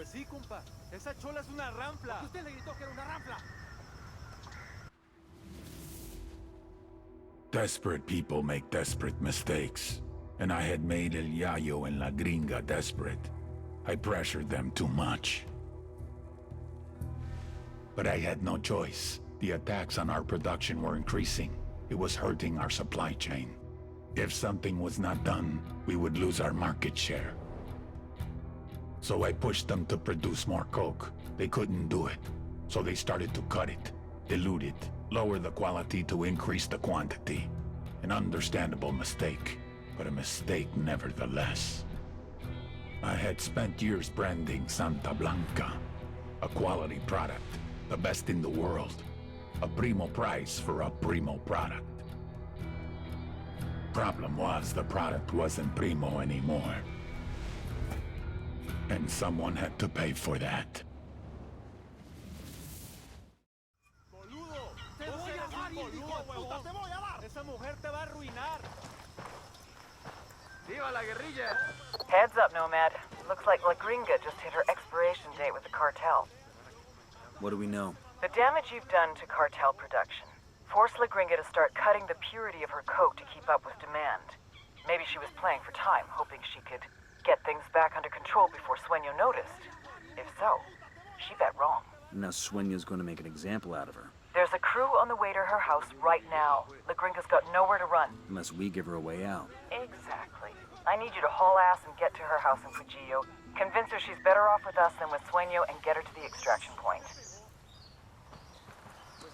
Pues sí, compa. Esa chola es una ranfla. Usted le gritó que era una ranfla. Desperate people make desperate mistakes. And I had made El Yayo and La Gringa desperate. I pressured them too much. But I had no choice. The attacks on our production were increasing. It was hurting our supply chain. If something was not done, we would lose our market share. So I pushed them to produce more coke. They couldn't do it. So they started to cut it, dilute it, lower the quality to increase the quantity. An understandable mistake, but a mistake nevertheless. I had spent years branding Santa Blanca, a quality product, the best in the world. A primo price for a primo product. Problem was, the product wasn't primo anymore. And someone had to pay for that. Boludo, te voy a dar, boludo, huevón. Te voy a dar. Esa mujer te va a arruinar. ¡Viva la guerrilla! Heads up, Nomad. Looks like La Gringa just hit her expiration date with the cartel. What do we know? The damage you've done to cartel production forced La Gringa to start cutting the purity of her coke to keep up with demand. Maybe she was playing for time, hoping she could get things back under control before Sueño noticed. If so, she bet wrong. Now Sueño's going to make an example out of her. There's a crew on the way to her house right now. La Gringa's got nowhere to run. Unless we give her a way out. Exactly. I need you to haul ass and get to her house in Fujillo. Convince her she's better off with us than with Sueño and get her to the extraction point.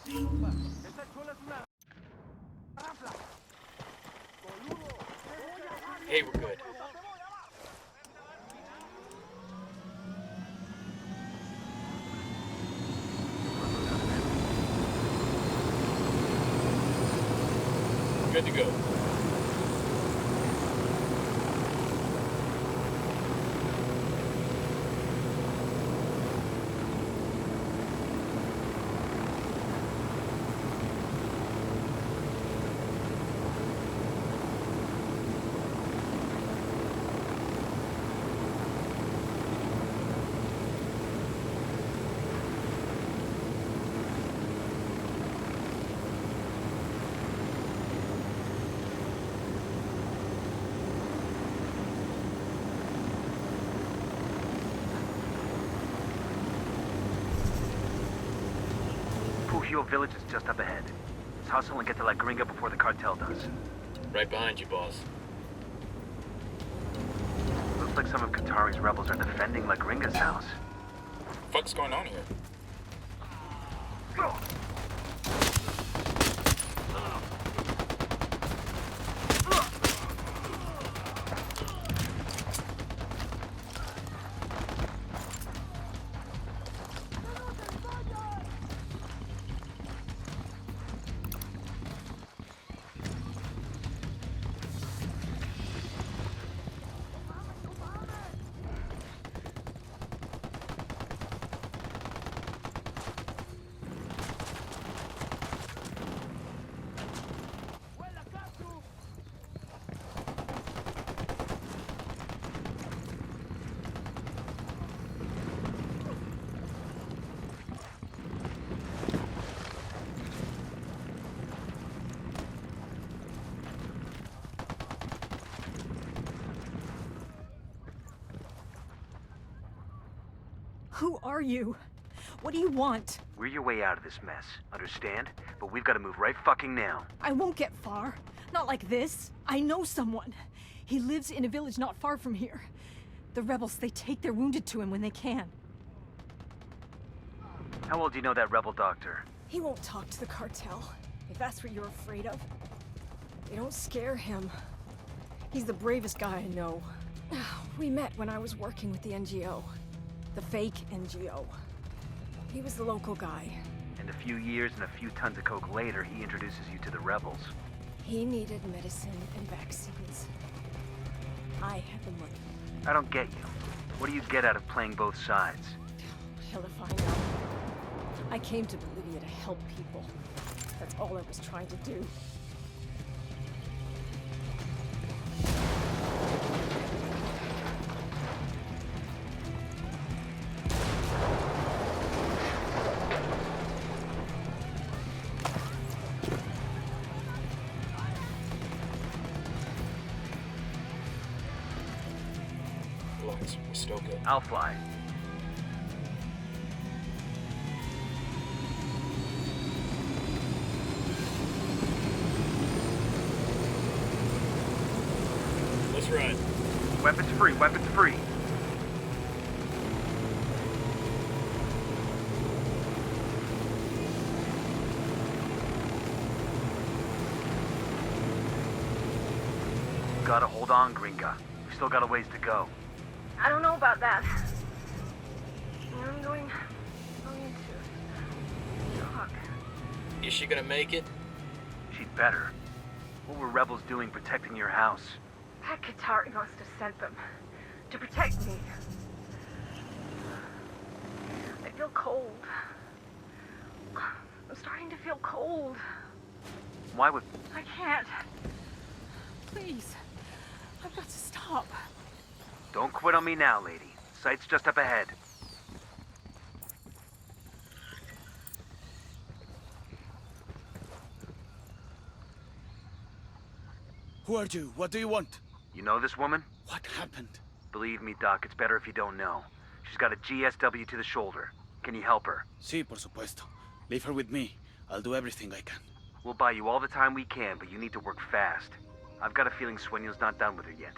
Esa chola es una ranfla. Boludo. Hey, we're good. Good to go. Fujillo Village is just up ahead. Let's hustle and get to La Gringa before the cartel does. Right behind you, boss. Looks like some of Qatari's rebels are defending La Gringa's house. Fuck's going on here? Who are you? What do you want? We're your way out of this mess, understand? But we've got to move right fucking now. I won't get far. Not like this. I know someone. He lives in a village not far from here. The rebels, they take their wounded to him when they can. How well do you know that rebel doctor? He won't talk to the cartel, if that's what you're afraid of. They don't scare him. He's the bravest guy I know. We met when I was working with the NGO. The fake NGO. He was the local guy. And a few years and a few tons of coke later, he introduces you to the rebels. He needed medicine and vaccines. I had the money. I don't get you. What do you get out of playing both sides? Hell if I know. I came to Bolivia to help people. That's all I was trying to do. Wildlands. We're still good. I'll fly. Let's ride. Weapons free, weapons free. Gotta hold on, Gringa. We still got a ways to go. I don't know about that. I'm going to talk. Is she gonna make it? She'd better. What were rebels doing protecting your house? Pat Katari must have sent them to protect me. I feel cold. I'm starting to feel cold. Why would... I can't. Please. I've got to stop. Don't quit on me now, lady. Sight's just up ahead. Who are you? What do you want? You know this woman? What happened? Believe me, Doc, it's better if you don't know. She's got a GSW to the shoulder. Can you help her? Sí, por supuesto. Leave her with me. I'll do everything I can. We'll buy you all the time we can, but you need to work fast. I've got a feeling Sueño's not done with her yet.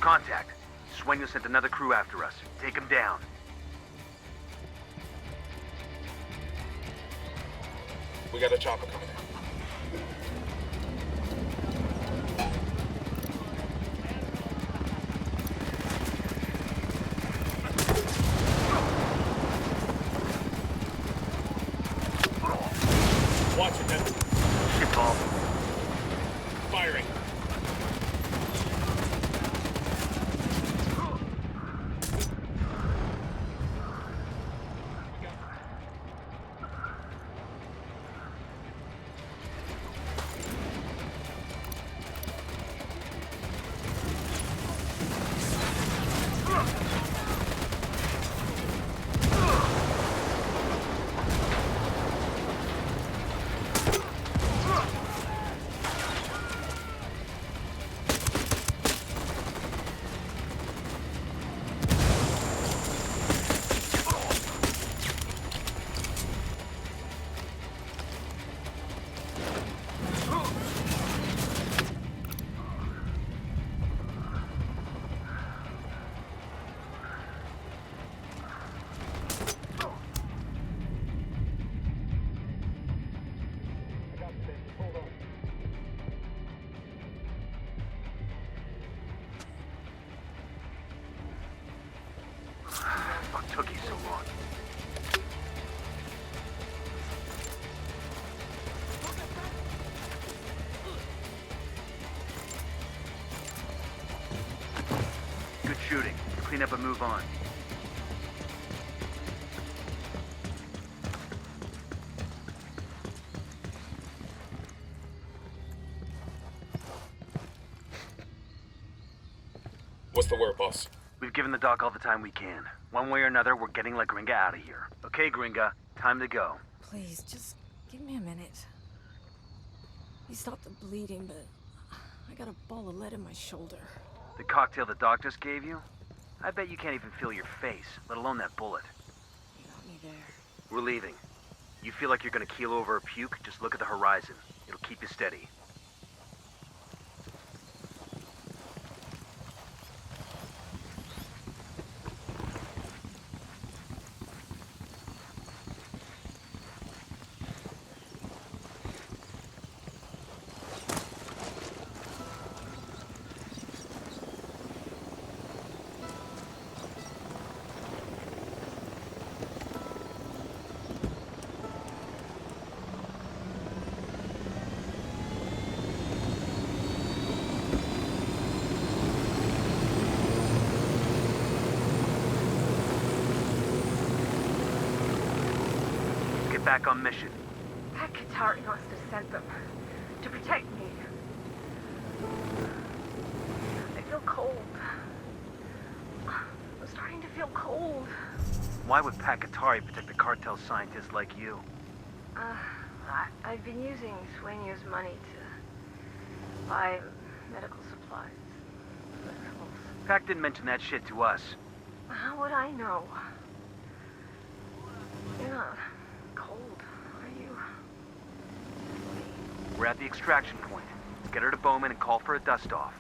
Contact. Sueño sent another crew after us. Take him down. We got a chopper coming in. Watch it, man. Shit ball. Firing. What took you so long? Good shooting. Clean up and move on. What's the word, boss? We've given the doc all the time we can. One way or another, we're getting La Gringa out of here. Okay, Gringa, time to go. Please, just give me a minute. He stopped the bleeding, but I got a ball of lead in my shoulder. The cocktail the doc just gave you? I bet you can't even feel your face, let alone that bullet. You got me there. We're leaving. You feel like you're gonna keel over or puke, just look at the horizon. It'll keep you steady. Get back on mission. Pat Katari must have sent them to protect me. I feel cold. I'm starting to feel cold. Why would Pakatari protect the cartel scientists like you? I've been using Sueño's money to buy medical supplies. Pac didn't mention that shit to us. How would I know? You're not cold, are you? We're at the extraction point. Get her to Bowman and call for a dust-off.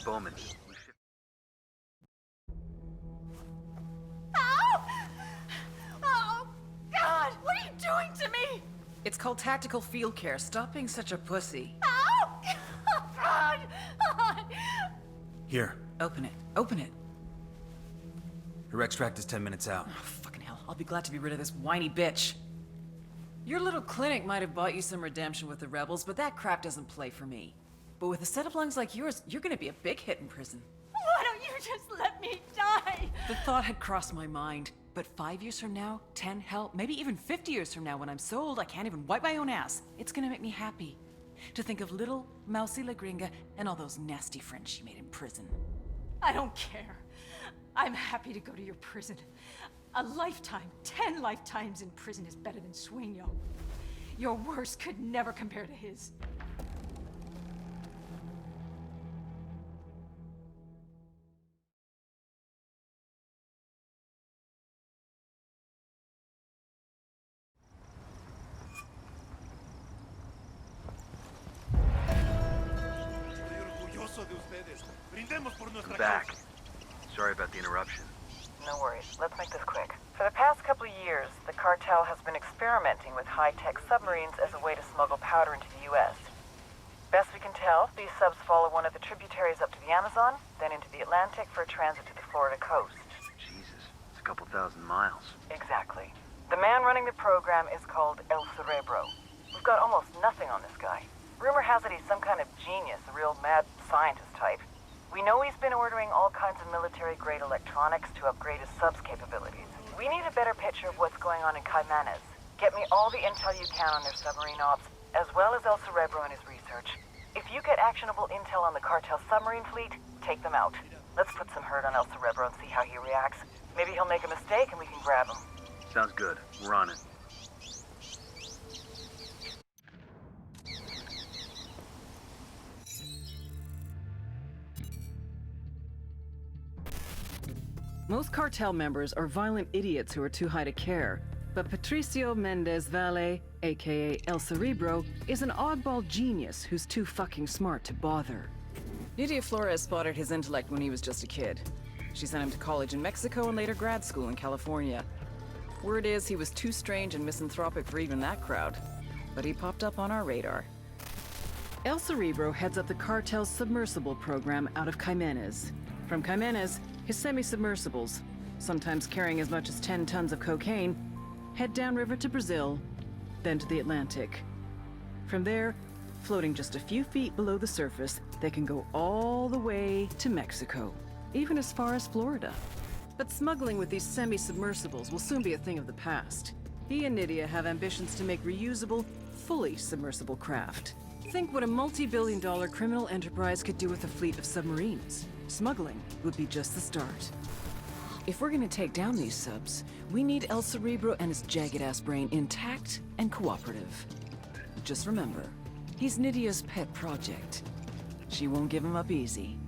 Bowman. Ow! Oh, God! What are you doing to me? It's called tactical field care. Stop being such a pussy. Ow! Oh, God! Here, Open it. Open it. her extract is 10 minutes out. Oh, fucking hell. I'll be glad to be rid of this whiny bitch. Your little clinic might have bought you some redemption with the rebels, but that crap doesn't play for me. But with a set of lungs like yours, you're gonna be a big hit in prison. Why don't you just let me die? The thought had crossed my mind, but 5 years from now, 10, hell, maybe even 50 years from now, when I'm so old I can't even wipe my own ass, it's gonna make me happy to think of little Mousy La Gringa and all those nasty friends she made in prison. I don't care. I'm happy to go to your prison. A lifetime, 10 lifetimes in prison is better than Sueño. Your worst could never compare to his. I'm back. Sorry about the interruption. No worries. Let's make this quick. For the past couple of years, the cartel has been experimenting with high-tech submarines as a way to smuggle powder into the U.S. Best we can tell, these subs follow one of the tributaries up to the Amazon, then into the Atlantic for transit to the Florida coast. Jesus, it's a couple thousand miles. Exactly. The man running the program is called El Cerebro. We've got almost nothing on this guy. Rumor has it he's some kind of genius, a real mad scientist type. We know he's been ordering all kinds of military-grade electronics to upgrade his subs capabilities. We need a better picture of what's going on in Caimanes. Get me all the intel you can on their submarine ops, as well as El Cerebro and his research. If you get actionable intel on the cartel submarine fleet, take them out. Let's put some hurt on El Cerebro and see how he reacts. Maybe he'll make a mistake and we can grab him. Sounds good. We're on it. Most cartel members are violent idiots who are too high to care. But Patricio Mendez Valle, aka El Cerebro, is an oddball genius who's too fucking smart to bother. Nydia Flores spotted his intellect when he was just a kid. She sent him to college in Mexico and later grad school in California. Word is he was too strange and misanthropic for even that crowd. But he popped up on our radar. El Cerebro heads up the cartel's submersible program out of Caimanes. From Caimanes, his semi-submersibles, sometimes carrying as much as 10 tons of cocaine, head downriver to Brazil, then to the Atlantic. From there, floating just a few feet below the surface, they can go all the way to Mexico, even as far as Florida. But smuggling with these semi-submersibles will soon be a thing of the past. He and Nydia have ambitions to make reusable, fully submersible craft. Think what a multi-billion-dollar criminal enterprise could do with a fleet of submarines. Smuggling would be just the start. If we're gonna take down these subs, we need El Cerebro and his jagged-ass brain intact and cooperative. Just remember, he's Nydia's pet project. She won't give him up easy.